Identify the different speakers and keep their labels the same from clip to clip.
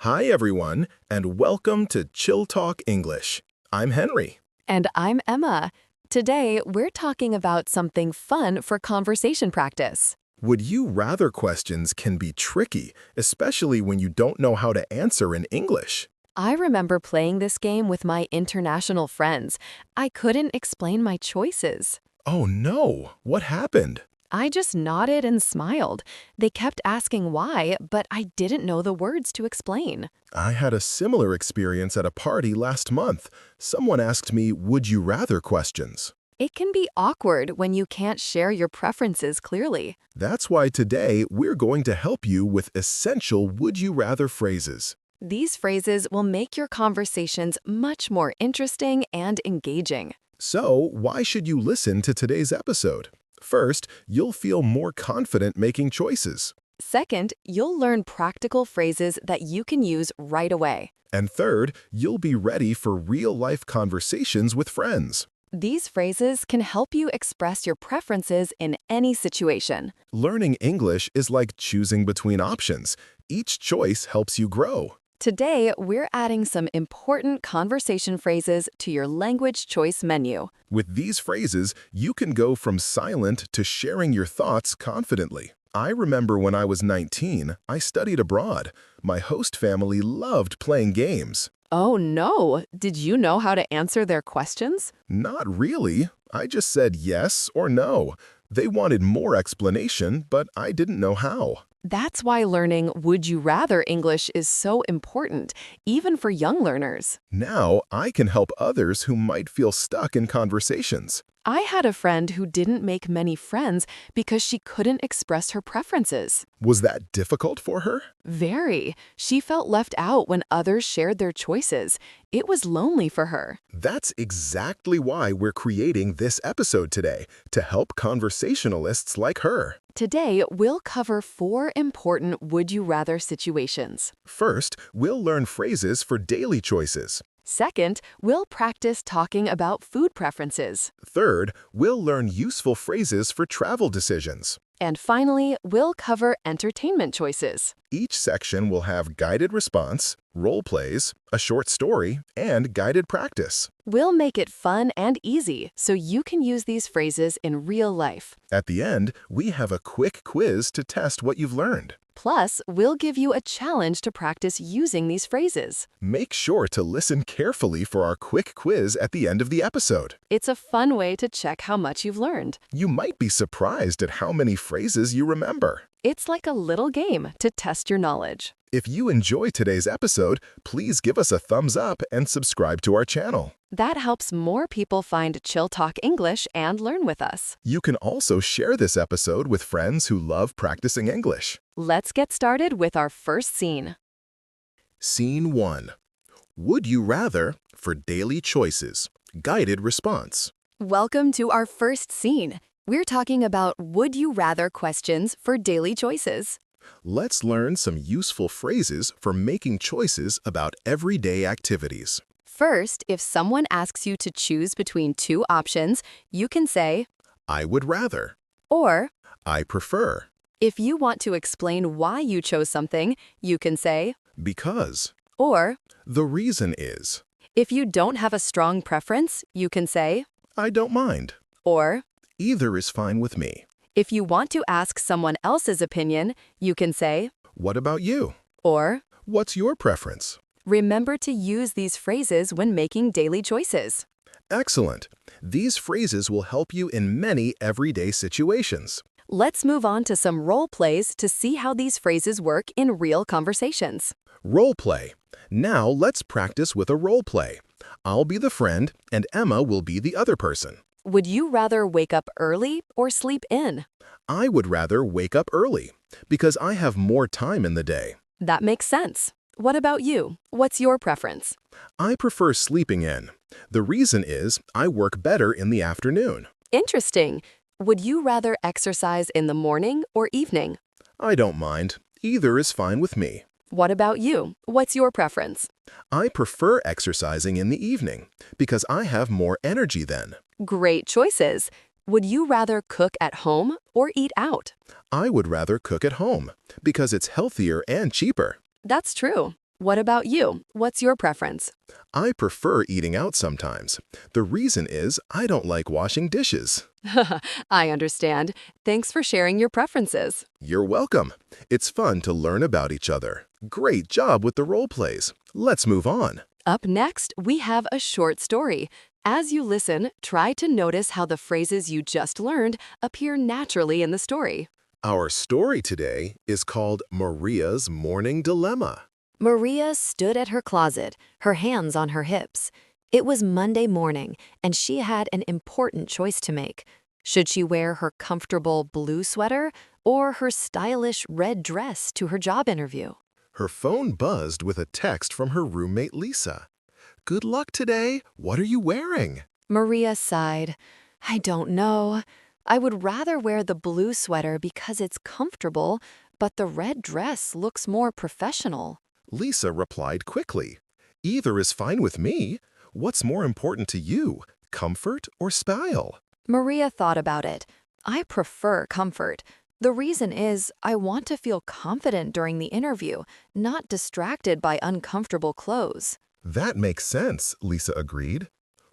Speaker 1: Hi, everyone, and welcome to Chill Talk English. I'm Henry.
Speaker 2: And I'm Emma. Today, we're talking about something fun for conversation practice.
Speaker 1: Would you rather questions can be tricky, especially when you don't know how to answer in English.
Speaker 2: I remember playing this game with my international friends. I couldn't explain my choices.
Speaker 1: Oh no, what happened?
Speaker 2: I just nodded and smiled. They kept asking why, but I didn't know the words to explain.
Speaker 1: I had a similar experience at a party last month. Someone asked me, would you rather questions.
Speaker 2: It can be awkward when you can't share your preferences clearly.
Speaker 1: That's why today we're going to help you with essential would you rather phrases.
Speaker 2: These phrases will make your conversations much more interesting and engaging.
Speaker 1: So, why should you listen to today's episode? First, you'll feel more confident making choices.
Speaker 2: Second, you'll learn practical phrases that you can use right away.
Speaker 1: And third, you'll be ready for real-life conversations with friends.
Speaker 2: These phrases can help you express your preferences in any situation.
Speaker 1: Learning English is like choosing between options. Each choice helps you grow.
Speaker 2: Today, we're adding some important conversation phrases to your language choice menu.
Speaker 1: With these phrases, you can go from silent to sharing your thoughts confidently. I remember when I was 19, I studied abroad. My host family loved playing games.
Speaker 2: Oh no! Did you know how to answer their questions?
Speaker 1: Not really. I just said yes or no. They wanted more explanation, but I didn't know how.
Speaker 2: That's why learning Would You Rather English is so important, even for young learners.
Speaker 1: Now, I can help others who might feel stuck in conversations.
Speaker 2: I had a friend who didn't make many friends because she couldn't express her preferences.
Speaker 1: Was that difficult for her?
Speaker 2: Very. She felt left out when others shared their choices. It was lonely for her.
Speaker 1: That's exactly why we're creating this episode today, to help conversationalists like her.
Speaker 2: Today, we'll cover 4 important Would You Rather situations.
Speaker 1: First, we'll learn phrases for daily choices.
Speaker 2: Second, we'll practice talking about food preferences.
Speaker 1: Third, we'll learn useful phrases for travel decisions.
Speaker 2: And finally, we'll cover entertainment choices.
Speaker 1: Each section will have guided response, role plays, a short story, and guided practice.
Speaker 2: We'll make it fun and easy so you can use these phrases in real life.
Speaker 1: At the end, we have a quick quiz to test what you've learned.
Speaker 2: Plus, we'll give you a challenge to practice using these phrases.
Speaker 1: Make sure to listen carefully for our quick quiz at the end of the episode.
Speaker 2: It's a fun way to check how much you've learned.
Speaker 1: You might be surprised at how many phrases you remember.
Speaker 2: It's like a little game to test your knowledge.
Speaker 1: If you enjoy today's episode, please give us a thumbs up and subscribe to our channel.
Speaker 2: That helps more people find Chill Talk English and learn with us.
Speaker 1: You can also share this episode with friends who love practicing English.
Speaker 2: Let's get started with our first scene.
Speaker 1: Scene 1. Would you rather for daily choices? Guided response.
Speaker 2: Welcome to our first scene. We're talking about Would You Rather questions for daily choices.
Speaker 1: Let's learn some useful phrases for making choices about everyday activities.
Speaker 2: First, if someone asks you to choose between 2 options, you can say,
Speaker 1: I would rather.
Speaker 2: or
Speaker 1: I prefer.
Speaker 2: if you want to explain why you chose something, you can say,
Speaker 1: Because.
Speaker 2: or
Speaker 1: The reason is.
Speaker 2: if you don't have a strong preference, you can say,
Speaker 1: I don't mind.
Speaker 2: or
Speaker 1: Either is fine with me.
Speaker 2: if you want to ask someone else's opinion, you can say,
Speaker 1: What about you?
Speaker 2: or
Speaker 1: What's your preference?
Speaker 2: remember to use these phrases when making daily choices.
Speaker 1: Excellent. These phrases will help you in many everyday situations.
Speaker 2: Let's move on to some role plays to see how these phrases work in real conversations.
Speaker 1: Role play. Now let's practice with a role play. I'll be the friend and Emma will be the other person.
Speaker 2: Would you rather wake up early or sleep in?
Speaker 1: I would rather wake up early because I have more time in the day.
Speaker 2: That makes sense. What about you? What's your preference?
Speaker 1: I prefer sleeping in. The reason is I work better in the afternoon.
Speaker 2: Interesting. Would you rather exercise in the morning or evening?
Speaker 1: I don't mind. Either is fine with me.
Speaker 2: What about you? What's your preference?
Speaker 1: I prefer exercising in the evening because I have more energy then.
Speaker 2: Great choices. Would you rather cook at home or eat out?
Speaker 1: I would rather cook at home because it's healthier and cheaper.
Speaker 2: That's true. What about you? What's your preference?
Speaker 1: I prefer eating out sometimes. The reason is I don't like washing dishes.
Speaker 2: I understand. Thanks for sharing your preferences.
Speaker 1: You're welcome. It's fun to learn about each other. Great job with the role plays. Let's move on.
Speaker 2: Up next, we have a short story. As you listen, try to notice how the phrases you just learned appear naturally in the story.
Speaker 1: Our story today is called Maria's Morning Dilemma.
Speaker 2: Maria stood at her closet, her hands on her hips. It was Monday morning, and she had an important choice to make. Should she wear her comfortable blue sweater or her stylish red dress to her job interview?
Speaker 1: Her phone buzzed with a text from her roommate Lisa. Good luck today. What are you wearing?
Speaker 2: Maria sighed. I don't know. I would rather wear the blue sweater because it's comfortable, but the red dress looks more professional.
Speaker 1: Lisa replied quickly. Either is fine with me. What's more important to you, comfort or style?
Speaker 2: Maria thought about it. I prefer comfort. The reason is I want to feel confident during the interview, not distracted by uncomfortable clothes.
Speaker 1: That makes sense, Lisa agreed.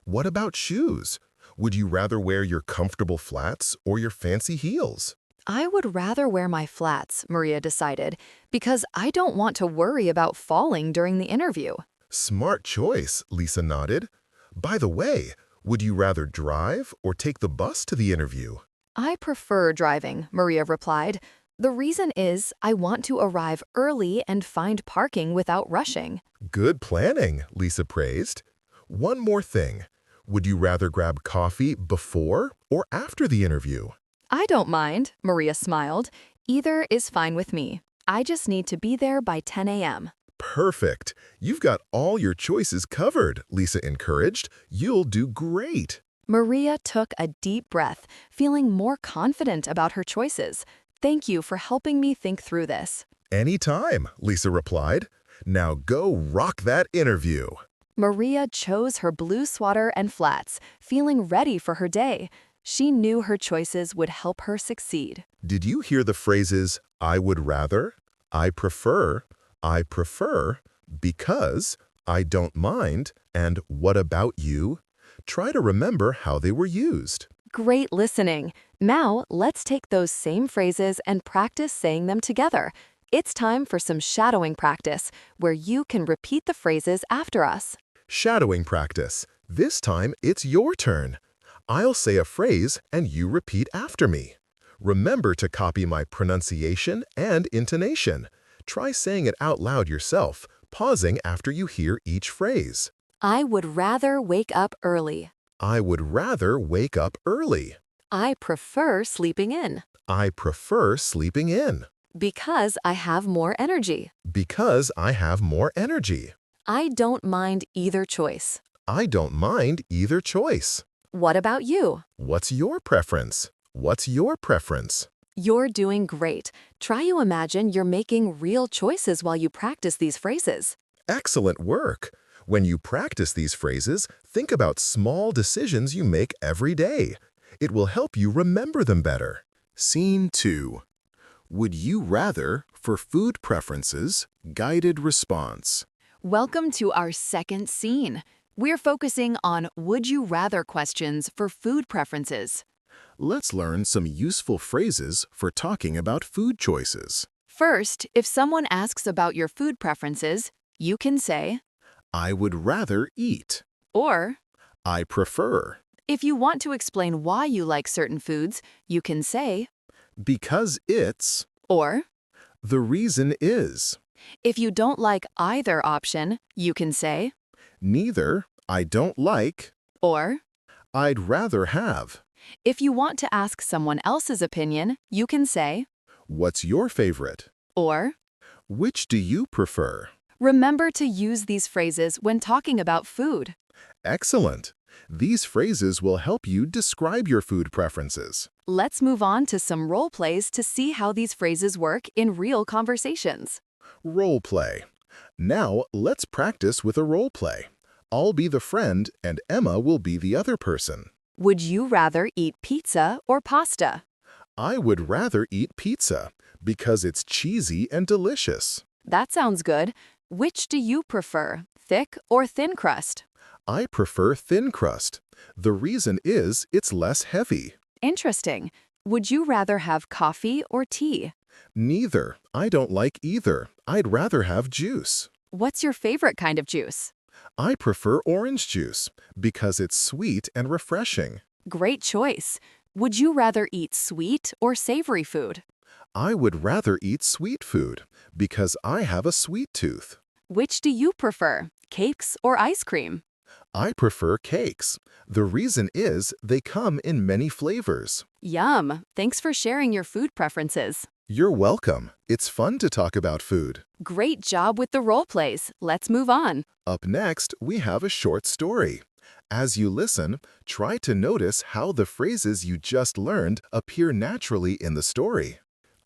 Speaker 1: What about shoes? Would you rather wear your comfortable flats or your fancy heels?
Speaker 2: I would rather wear my flats, Maria decided, because I don't want to worry about falling during the interview.
Speaker 1: Smart choice, Lisa nodded. By the way, would you rather drive or take the bus to the interview?
Speaker 2: I prefer driving, Maria replied. The reason is I want to arrive early and find parking without rushing.
Speaker 1: Good planning, Lisa praised. One more thing. Would you rather grab coffee before or after the interview?
Speaker 2: I don't mind, Maria smiled. Either is fine with me. I just need to be there by 10 a.m.
Speaker 1: Perfect. You've got all your choices covered, Lisa encouraged. You'll do great.
Speaker 2: Maria took a deep breath, feeling more confident about her choices. Thank you for helping me think through this.
Speaker 1: Anytime, Lisa replied. Now go rock that interview.
Speaker 2: Maria chose her blue sweater and flats, feeling ready for her day. She knew her choices would help her succeed.
Speaker 1: Did you hear the phrases, I would rather, I prefer, because, I don't mind, and what about you? Try to remember how they were used.
Speaker 2: Great listening. Now, let's take those same phrases and practice saying them together. It's time for some shadowing practice, where you can repeat the phrases after us.
Speaker 1: Shadowing practice. This time, it's your turn. I'll say a phrase and you repeat after me. Remember to copy my pronunciation and intonation. Try saying it out loud yourself, pausing after you hear each phrase.
Speaker 2: I would rather wake up early.
Speaker 1: I would rather wake up early.
Speaker 2: I prefer sleeping in.
Speaker 1: I prefer sleeping in.
Speaker 2: Because I have more energy.
Speaker 1: Because I have more energy.
Speaker 2: I don't mind either choice.
Speaker 1: I don't mind either choice.
Speaker 2: What about you?
Speaker 1: What's your preference? What's your preference?
Speaker 2: You're doing great. Try to imagine you're making real choices while you practice these phrases.
Speaker 1: Excellent work. When you practice these phrases, think about small decisions you make every day. It will help you remember them better. Scene 2. Would you rather for food preferences, guided response.
Speaker 2: Welcome to our second scene. We're focusing on would you rather questions for food preferences.
Speaker 1: Let's learn some useful phrases for talking about food choices.
Speaker 2: First, if someone asks about your food preferences, you can say,
Speaker 1: I would rather eat.
Speaker 2: or
Speaker 1: I prefer.
Speaker 2: if you want to explain why you like certain foods, you can say,
Speaker 1: Because it's.
Speaker 2: or
Speaker 1: The reason is.
Speaker 2: if you don't like either option, you can say,
Speaker 1: Neither. I don't like.
Speaker 2: or
Speaker 1: I'd rather have.
Speaker 2: if you want to ask someone else's opinion, you can say,
Speaker 1: What's your favorite?
Speaker 2: or
Speaker 1: Which do you prefer?
Speaker 2: remember to use these phrases when talking about food.
Speaker 1: Excellent. These phrases will help you describe your food preferences.
Speaker 2: Let's move on to some role plays to see how these phrases work in real conversations.
Speaker 1: Role play. Now, let's practice with a role play. I'll be the friend and Emma will be the other person.
Speaker 2: Would you rather eat pizza or pasta?
Speaker 1: I would rather eat pizza because it's cheesy and delicious.
Speaker 2: That sounds good. Which do you prefer, thick or thin crust?
Speaker 1: I prefer thin crust. The reason is it's less heavy.
Speaker 2: Interesting. Would you rather have coffee or tea?
Speaker 1: Neither. I don't like either. I'd rather have juice.
Speaker 2: What's your favorite kind of juice?
Speaker 1: I prefer orange juice because it's sweet and refreshing.
Speaker 2: Great choice. Would you rather eat sweet or savory food?
Speaker 1: I would rather eat sweet food because I have a sweet tooth.
Speaker 2: Which do you prefer, cakes or ice cream?
Speaker 1: I prefer cakes. The reason is they come in many flavors.
Speaker 2: Yum! Thanks for sharing your food preferences.
Speaker 1: You're welcome. It's fun to talk about food.
Speaker 2: Great job with the role plays. Let's move on.
Speaker 1: Up next, we have a short story. As you listen, try to notice how the phrases you just learned appear naturally in the story.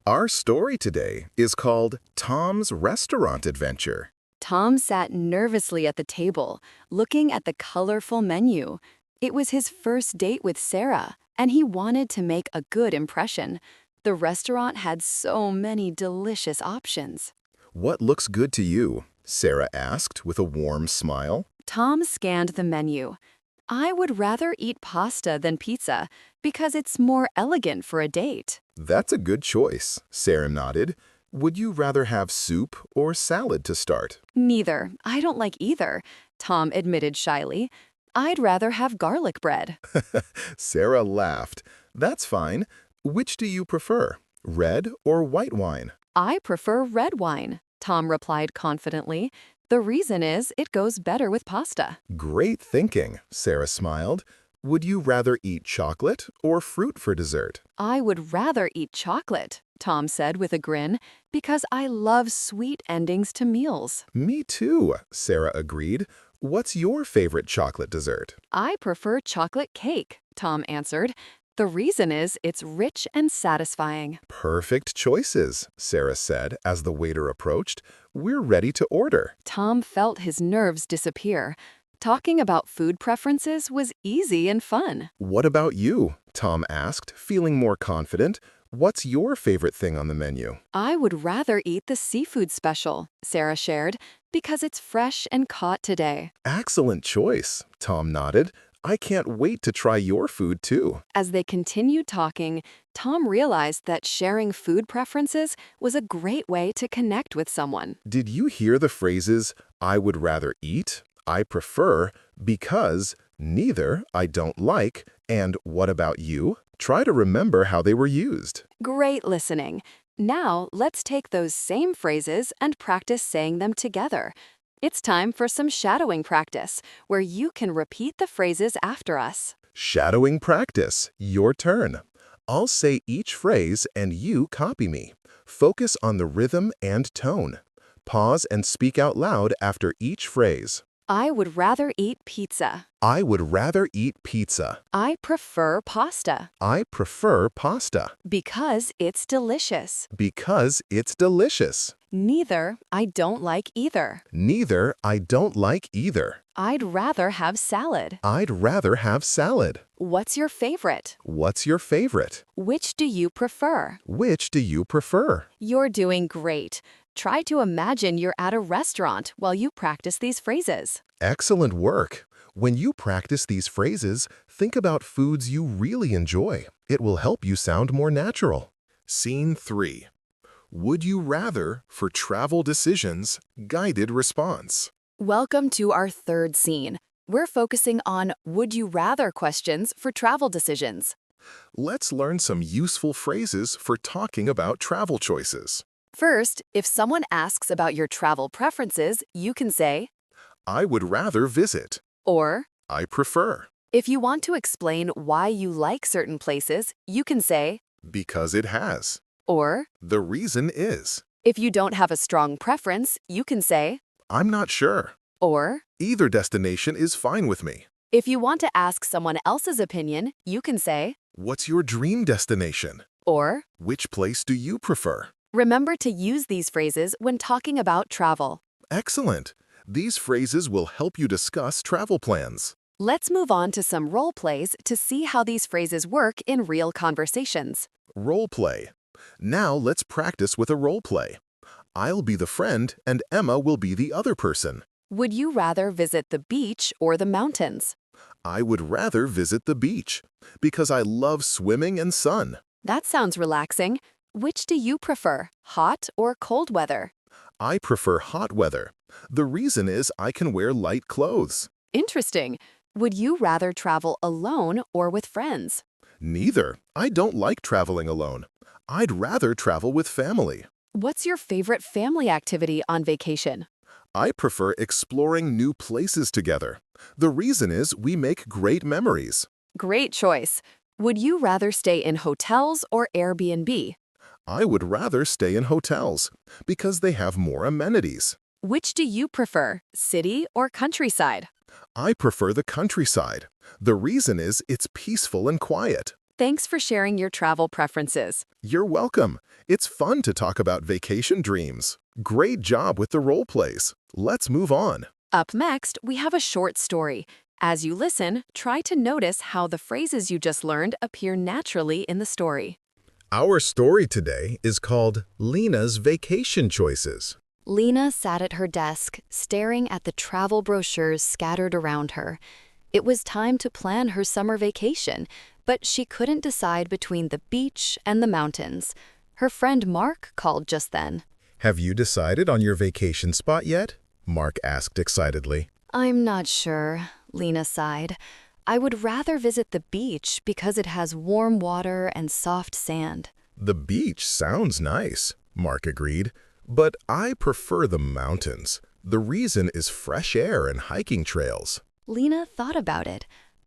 Speaker 1: Our story today is called Tom's Restaurant Adventure.
Speaker 2: Tom sat nervously at the table, looking at the colorful menu. It was his first date with Sarah, and he wanted to make a good impression. The restaurant had so many delicious options.
Speaker 1: What looks good to you? Sarah asked with a warm smile.
Speaker 2: Tom scanned the menu. I would rather eat pasta than pizza because it's more elegant for a date.
Speaker 1: That's a good choice, Sarah nodded. Would you rather have soup or salad to start?
Speaker 2: Neither. I don't like either, Tom admitted shyly. I'd rather have garlic bread.
Speaker 1: Sarah laughed. That's fine. Which do you prefer, red or white wine?
Speaker 2: I prefer red wine, Tom replied confidently. The reason is it goes better with pasta.
Speaker 1: Great thinking, Sarah smiled. Would you rather eat chocolate or fruit for dessert?
Speaker 2: I would rather eat chocolate, Tom said with a grin, because I love sweet endings to meals.
Speaker 1: Me too, Sarah agreed. What's your favorite chocolate dessert?
Speaker 2: I prefer chocolate cake, Tom answered. The reason is it's rich and satisfying.
Speaker 1: Perfect choices, Sarah said as the waiter approached. We're ready to order.
Speaker 2: Tom felt his nerves disappear. Talking about food preferences was easy and fun.
Speaker 1: What about you? Tom asked, feeling more confident. What's your favorite thing on the menu?
Speaker 2: I would rather eat the seafood special, Sarah shared, because it's fresh and caught today.
Speaker 1: Excellent choice, Tom nodded. I can't wait to try your food too.
Speaker 2: As they continued talking, Tom realized that sharing food preferences was a great way to connect with someone.
Speaker 1: Did you hear the phrases, I would rather eat, I prefer, because, neither, I don't like, and what about you? Try to remember how they were used.
Speaker 2: Great listening. Now, let's take those same phrases and practice saying them together. It's time for some shadowing practice, where you can repeat the phrases after us.
Speaker 1: Shadowing practice. Your turn. I'll say each phrase and you copy me. Focus on the rhythm and tone. Pause and speak out loud after each phrase.
Speaker 2: I would rather eat pizza.
Speaker 1: I would rather eat pizza.
Speaker 2: I prefer pasta.
Speaker 1: I prefer pasta.
Speaker 2: Because it's delicious.
Speaker 1: Because it's delicious.
Speaker 2: Neither, I don't like either.
Speaker 1: Neither, I don't like either.
Speaker 2: I'd rather have salad.
Speaker 1: I'd rather have salad.
Speaker 2: What's your favorite?
Speaker 1: What's your favorite?
Speaker 2: Which do you prefer?
Speaker 1: Which do you prefer?
Speaker 2: You're doing great. Try to imagine you're at a restaurant while you practice these phrases.
Speaker 1: Excellent work. When you practice these phrases, think about foods you really enjoy. It will help you sound more natural. Scene 3. Would you rather for travel decisions, guided response.
Speaker 2: Welcome to our third scene. We're focusing on would you rather questions for travel decisions.
Speaker 1: Let's learn some useful phrases for talking about travel choices.
Speaker 2: First, if someone asks about your travel preferences, you can say,
Speaker 1: I would rather visit.
Speaker 2: or,
Speaker 1: I prefer.
Speaker 2: if you want to explain why you like certain places, you can say,
Speaker 1: Because it has.
Speaker 2: or,
Speaker 1: The reason is.
Speaker 2: if you don't have a strong preference, you can say,
Speaker 1: I'm not sure.
Speaker 2: or,
Speaker 1: Either destination is fine with me.
Speaker 2: if you want to ask someone else's opinion, you can say,
Speaker 1: What's your dream destination?
Speaker 2: or.
Speaker 1: Which place do you prefer?
Speaker 2: Remember to use these phrases when talking about travel.
Speaker 1: Excellent. These phrases will help you discuss travel plans.
Speaker 2: Let's move on to some role plays to see how these phrases work in real conversations.
Speaker 1: Role play. Now let's practice with a role play. I'll be the friend and Emma will be the other person.
Speaker 2: Would you rather visit the beach or the mountains?
Speaker 1: I would rather visit the beach because I love swimming and sun.
Speaker 2: That sounds relaxing. Which do you prefer, hot or cold weather?
Speaker 1: I prefer hot weather. The reason is I can wear light clothes.
Speaker 2: Interesting. Would you rather travel alone or with friends?
Speaker 1: Neither. I don't like traveling alone. I'd rather travel with family.
Speaker 2: What's your favorite family activity on vacation?
Speaker 1: I prefer exploring new places together. The reason is we make great memories.
Speaker 2: Great choice. Would you rather stay in hotels or Airbnb?
Speaker 1: I would rather stay in hotels because they have more amenities.
Speaker 2: Which do you prefer, city or countryside?
Speaker 1: I prefer the countryside. The reason is it's peaceful and quiet.
Speaker 2: Thanks for sharing your travel preferences.
Speaker 1: You're welcome. It's fun to talk about vacation dreams. Great job with the role plays. Let's move on.
Speaker 2: Up next, we have a short story. As you listen, try to notice how the phrases you just learned appear naturally in the story.
Speaker 1: Our story today is called Lena's Vacation Choices.
Speaker 2: Lena sat at her desk, staring at the travel brochures scattered around her. It was time to plan her summer vacation, but she couldn't decide between the beach and the mountains. Her friend Mark called just then.
Speaker 1: Have you decided on your vacation spot yet? Mark asked excitedly.
Speaker 2: I'm not sure, Lena sighed. I would rather visit the beach because it has warm water and soft sand.
Speaker 1: The beach sounds nice, Mark agreed, but I prefer the mountains. The reason is fresh air and hiking trails.
Speaker 2: Lena thought about it.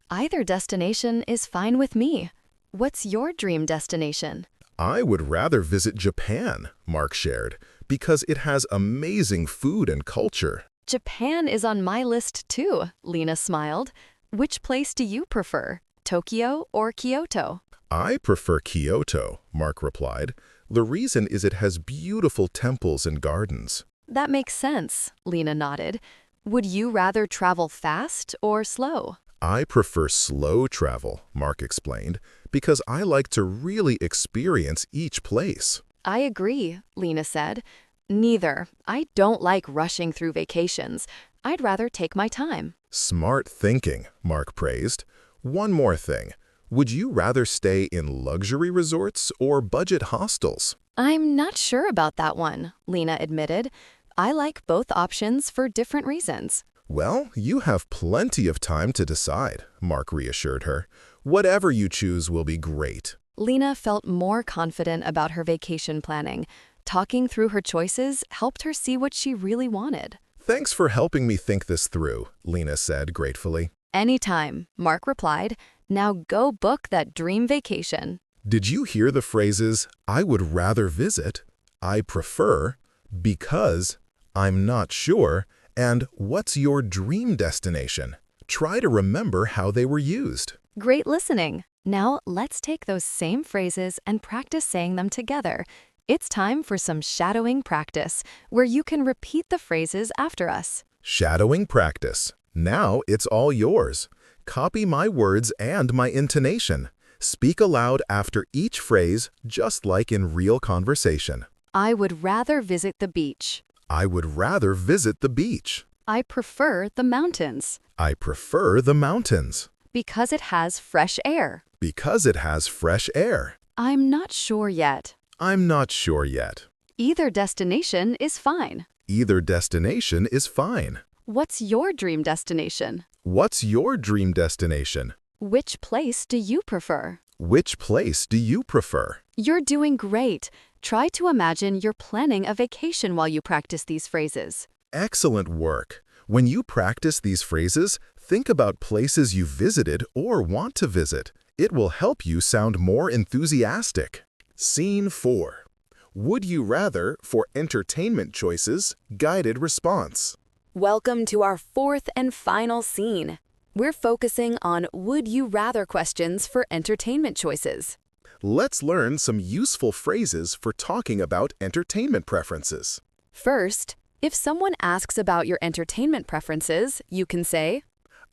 Speaker 2: Either destination is fine with me. What's your dream destination?
Speaker 1: I would rather visit Japan, Mark shared, because it has amazing food and culture.
Speaker 2: Japan is on my list too, Lena smiled. Which place do you prefer, Tokyo or Kyoto?
Speaker 1: I prefer Kyoto, Mark replied. The reason is it has beautiful temples and gardens.
Speaker 2: That makes sense, Lena nodded. Would you rather travel fast or slow?
Speaker 1: I prefer slow travel, Mark explained, because I like to really experience each place.
Speaker 2: I agree, Lena said. Neither. I don't like rushing through vacations. I'd rather take my time.
Speaker 1: Smart thinking, Mark praised. One more thing. Would you rather stay in luxury resorts or budget hostels?
Speaker 2: I'm not sure about that one, Lena admitted. I like both options for different reasons.
Speaker 1: Well, you have plenty of time to decide, Mark reassured her. Whatever you choose will be great.
Speaker 2: Lena felt more confident about her vacation planning. Talking through her choices helped her see what she really wanted.
Speaker 1: Thanks for helping me think this through, Lena said gratefully.
Speaker 2: Anytime, Mark replied. Now go book that dream vacation.
Speaker 1: Did you hear the phrases, I would rather visit, I prefer, because, I'm not sure, and what's your dream destination? Try to remember how they were used.
Speaker 2: Great listening. Now let's take those same phrases and practice saying them together. It's time for some shadowing practice, where you can repeat the phrases after us.
Speaker 1: Shadowing practice. Now it's all yours. Copy my words and my intonation. Speak aloud after each phrase, just like in real conversation.
Speaker 2: I would rather visit the beach.
Speaker 1: I would rather visit the beach.
Speaker 2: I prefer the mountains.
Speaker 1: I prefer the mountains.
Speaker 2: Because it has fresh air.
Speaker 1: Because it has fresh air.
Speaker 2: I'm not sure yet.
Speaker 1: I'm not sure yet.
Speaker 2: Either destination is fine.
Speaker 1: Either destination is fine.
Speaker 2: What's your dream destination?
Speaker 1: What's your dream destination?
Speaker 2: Which place do you prefer?
Speaker 1: Which place do you prefer?
Speaker 2: You're doing great. Try to imagine you're planning a vacation while you practice these phrases.
Speaker 1: Excellent work. When you practice these phrases, think about places you visited or want to visit. It will help you sound more enthusiastic. Scene 4. Would you rather for entertainment choices, guided response.
Speaker 2: Welcome to our fourth and final scene. We're focusing on would you rather questions for entertainment choices.
Speaker 1: Let's learn some useful phrases for talking about entertainment preferences.
Speaker 2: First, if someone asks about your entertainment preferences, you can say,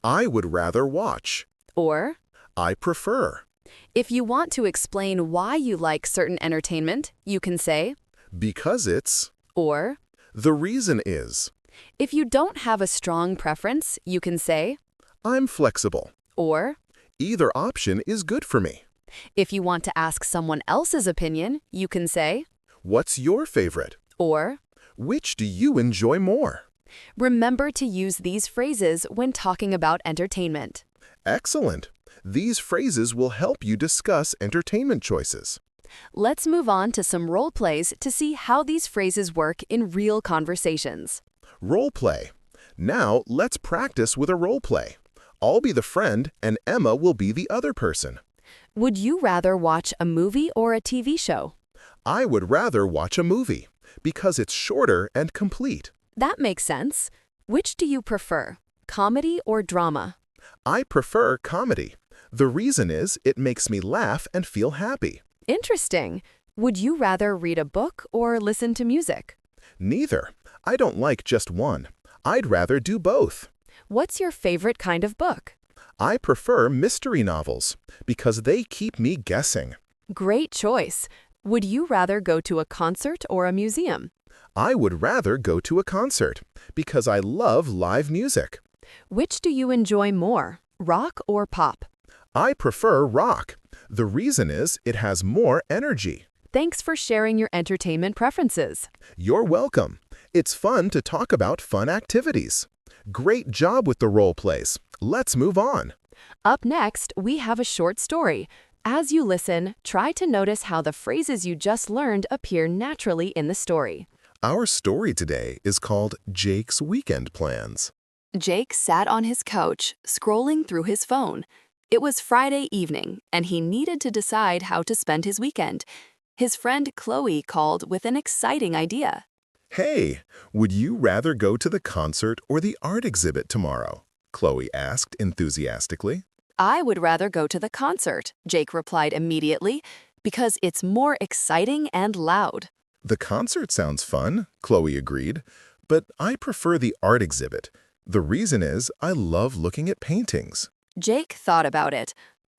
Speaker 1: I would rather watch.
Speaker 2: or,
Speaker 1: I prefer.
Speaker 2: if you want to explain why you like certain entertainment, you can say,
Speaker 1: Because it's
Speaker 2: Or,
Speaker 1: The reason is,
Speaker 2: if you don't have a strong preference, you can say,
Speaker 1: I'm flexible.
Speaker 2: or,
Speaker 1: Either option is good for me.
Speaker 2: if you want to ask someone else's opinion, you can say,
Speaker 1: What's your favorite?
Speaker 2: or.
Speaker 1: Which do you enjoy more?
Speaker 2: Remember to use these phrases when talking about entertainment.
Speaker 1: Excellent. These phrases will help you discuss entertainment choices.
Speaker 2: Let's move on to some role plays to see how these phrases work in real conversations.
Speaker 1: Role play. Now let's practice with a role play. I'll be the friend and Emma will be the other person.
Speaker 2: Would you rather watch a movie or a TV show?
Speaker 1: I would rather watch a movie because it's shorter and complete.
Speaker 2: That makes sense. Which do you prefer, comedy or drama?
Speaker 1: I prefer comedy. The reason is it makes me laugh and feel happy.
Speaker 2: Interesting. Would you rather read a book or listen to music?
Speaker 1: Neither. I don't like just one. I'd rather do both.
Speaker 2: What's your favorite kind of book?
Speaker 1: I prefer mystery novels because they keep me guessing.
Speaker 2: Great choice. Would you rather go to a concert or a museum?
Speaker 1: I would rather go to a concert because I love live music.
Speaker 2: Which do you enjoy more, rock or pop?
Speaker 1: I prefer rock. The reason is it has more energy.
Speaker 2: Thanks for sharing your entertainment preferences.
Speaker 1: You're welcome. It's fun to talk about fun activities. Great job with the role plays. Let's move on.
Speaker 2: Up next, we have a short story. As you listen, try to notice how the phrases you just learned appear naturally in the story.
Speaker 1: Our story today is called Jake's Weekend Plans.
Speaker 2: Jake sat on his couch, scrolling through his phone. It was Friday evening, and he needed to decide how to spend his weekend. His friend Chloe called with an exciting idea.
Speaker 1: Hey, would you rather go to the concert or the art exhibit tomorrow? Chloe asked enthusiastically.
Speaker 2: I would rather go to the concert, Jake replied immediately, because it's more exciting and loud.
Speaker 1: The concert sounds fun, Chloe agreed, but I prefer the art exhibit. The reason is I love looking at paintings.
Speaker 2: Jake thought about it.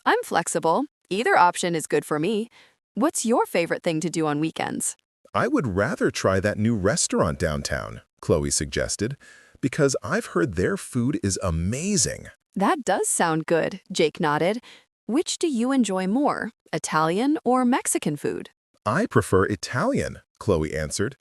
Speaker 2: I'm flexible. Either option is good for me. What's your favorite thing to do on weekends?
Speaker 1: I would rather try that new restaurant downtown, Chloe suggested, because I've heard their food is amazing.
Speaker 2: That does sound good, Jake nodded. Which do you enjoy more, Italian or Mexican food?
Speaker 1: I prefer Italian, Chloe answered.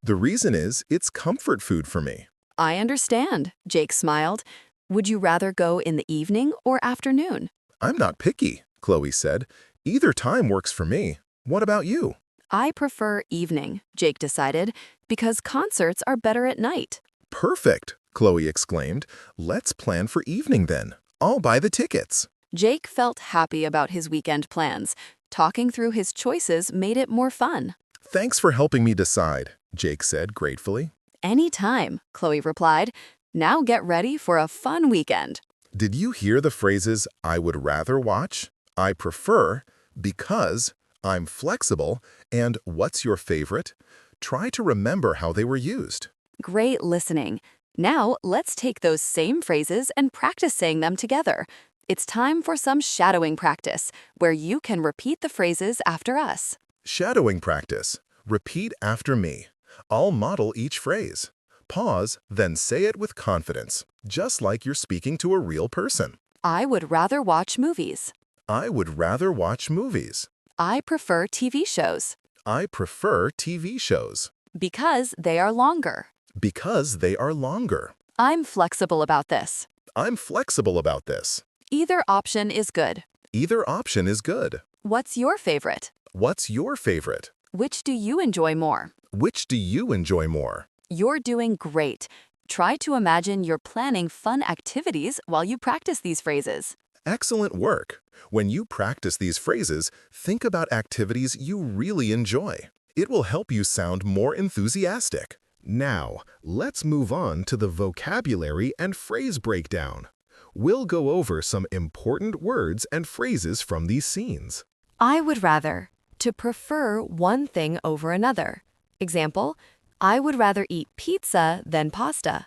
Speaker 1: The reason is it's comfort food for me.
Speaker 2: I understand, Jake smiled. Would you rather go in the evening or afternoon?
Speaker 1: I'm not picky, Chloe said. Either time works for me. What about you?
Speaker 2: I prefer evening, Jake decided, because concerts are better at night.
Speaker 1: Perfect, Chloe exclaimed. Let's plan for evening then. I'll buy the tickets.
Speaker 2: Jake felt happy about his weekend plans. Talking through his choices made it more fun.
Speaker 1: Thanks for helping me decide, Jake said gratefully.
Speaker 2: Anytime, Chloe replied. Now get ready for a fun weekend.
Speaker 1: Did you hear the phrases, I would rather watch, I prefer, because, I'm flexible, and what's your favorite? Try to remember how they were used.
Speaker 2: Great listening. Now let's take those same phrases and practice saying them together. It's time for some shadowing practice, where you can repeat the phrases after us.
Speaker 1: Shadowing practice. Repeat after me. I'll model each phrase. Pause, then say it with confidence, just like you're speaking to a real person.
Speaker 2: I would rather watch movies.
Speaker 1: I would rather watch movies.
Speaker 2: I prefer TV shows.
Speaker 1: I prefer TV shows.
Speaker 2: Because they are longer.
Speaker 1: Because they are longer.
Speaker 2: I'm flexible about this.
Speaker 1: I'm flexible about this.
Speaker 2: Either option is good.
Speaker 1: Either option is good.
Speaker 2: What's your favorite?
Speaker 1: What's your favorite?
Speaker 2: Which do you enjoy more?
Speaker 1: Which do you enjoy more?
Speaker 2: You're doing great. Try to imagine you're planning fun activities while you practice these phrases.
Speaker 1: Excellent work. When you practice these phrases, think about activities you really enjoy. It will help you sound more enthusiastic. Now, let's move on to the vocabulary and phrase breakdown. We'll go over some important words and phrases from these scenes.
Speaker 2: I would rather. To prefer one thing over another. Example, I would rather eat pizza than pasta.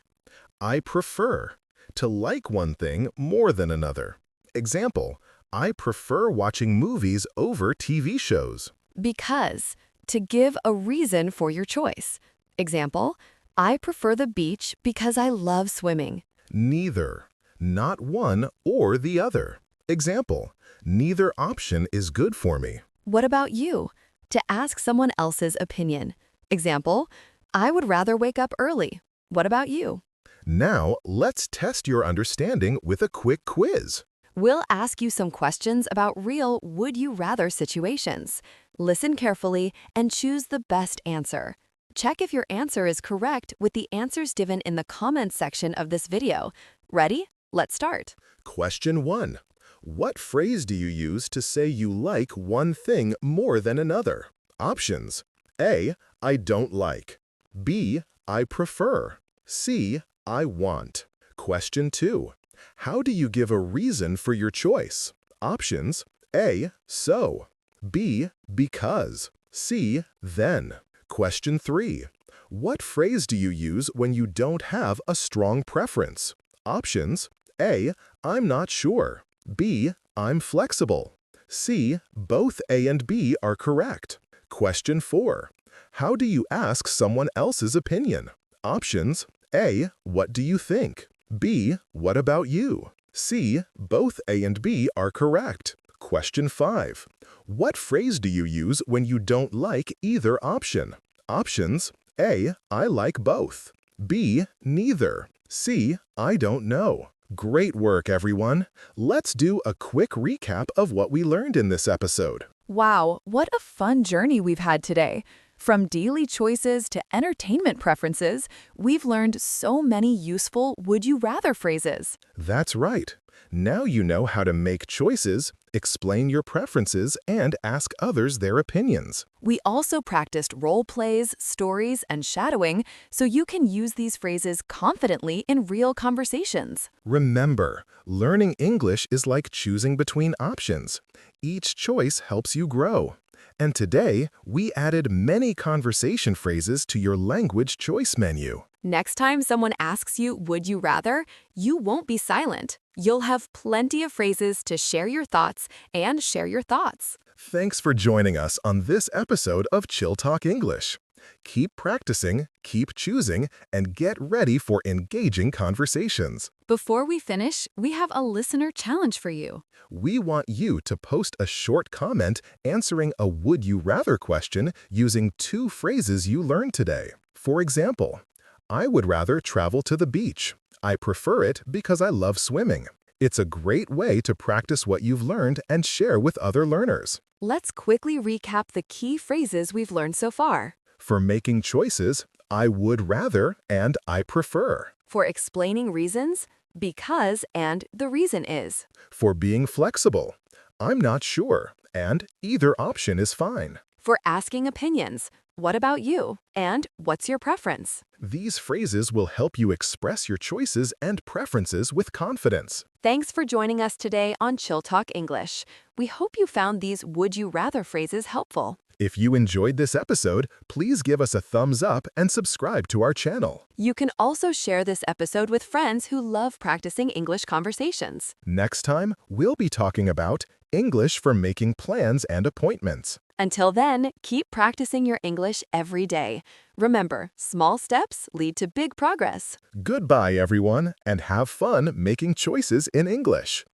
Speaker 1: I prefer. To like one thing more than another. Example, I prefer watching movies over TV shows.
Speaker 2: Because. To give a reason for your choice. Example, I prefer the beach because I love swimming.
Speaker 1: Neither. Not one or the other. Example, neither option is good for me.
Speaker 2: What about you? To ask someone else's opinion. Example, I would rather wake up early. What about you?
Speaker 1: Now, let's test your understanding with a quick quiz.
Speaker 2: We'll ask you some questions about real would-you-rather situations. Listen carefully and choose the best answer. Check if your answer is correct with the answers given in the comments section of this video. Ready? Let's start.
Speaker 1: Question 1. What phrase do you use to say you like one thing more than another? Options. A. I don't like. B. I prefer. C. I want. Question 2. How do you give a reason for your choice? Options. A. So. B. Because. C. Then. Question 3. What phrase do you use when you don't have a strong preference? Options. A. I'm not sure. B. I'm flexible. C. Both A and B are correct. Question 4. How do you ask someone else's opinion? Options. A. What do you think? B. What about you? C. Both A and B are correct. Question 5. What phrase do you use when you don't like either option? Options. A. I like both. B. Neither. C. I don't know. Great work, everyone. Let's do a quick recap of what we learned in this episode.
Speaker 3: Wow, what a fun journey we've had today. From daily choices to entertainment preferences, we've learned so many useful would-you-rather phrases.
Speaker 1: That's right. Now you know how to make choices, explain your preferences, and ask others their opinions.
Speaker 3: We also practiced role plays, stories, and shadowing, so you can use these phrases confidently in real conversations.
Speaker 1: Remember, learning English is like choosing between options. Each choice helps you grow. And today, we added many conversation phrases to your language choice menu.
Speaker 2: Next time someone asks you, would you rather, you won't be silent. You'll have plenty of phrases to share your thoughts and share your thoughts.
Speaker 1: Thanks for joining us on this episode of Chill Talk English. Keep practicing, keep choosing, and get ready for engaging conversations.
Speaker 3: Before we finish, we have a listener challenge for you.
Speaker 1: We want you to post a short comment answering a would you rather question using 2 phrases you learned today. For example, I would rather travel to the beach. I prefer it because I love swimming. It's a great way to practice what you've learned and share with other learners.
Speaker 2: Let's quickly recap the key phrases we've learned so far.
Speaker 1: For making choices, I would rather and I prefer.
Speaker 2: For explaining reasons, because and the reason is.
Speaker 1: For being flexible, I'm not sure and either option is fine.
Speaker 2: For asking opinions, what about you? And what's your preference?
Speaker 1: These phrases will help you express your choices and preferences with confidence.
Speaker 2: Thanks for joining us today on Chill Talk English. We hope you found these would you rather phrases helpful.
Speaker 1: If you enjoyed this episode, please give us a thumbs up and subscribe to our channel.
Speaker 2: You can also share this episode with friends who love practicing English conversations.
Speaker 1: Next time, we'll be talking about English for making plans and appointments.
Speaker 2: Until then, keep practicing your English every day. Remember, small steps lead to big progress.
Speaker 1: Goodbye, everyone, and have fun making choices in English.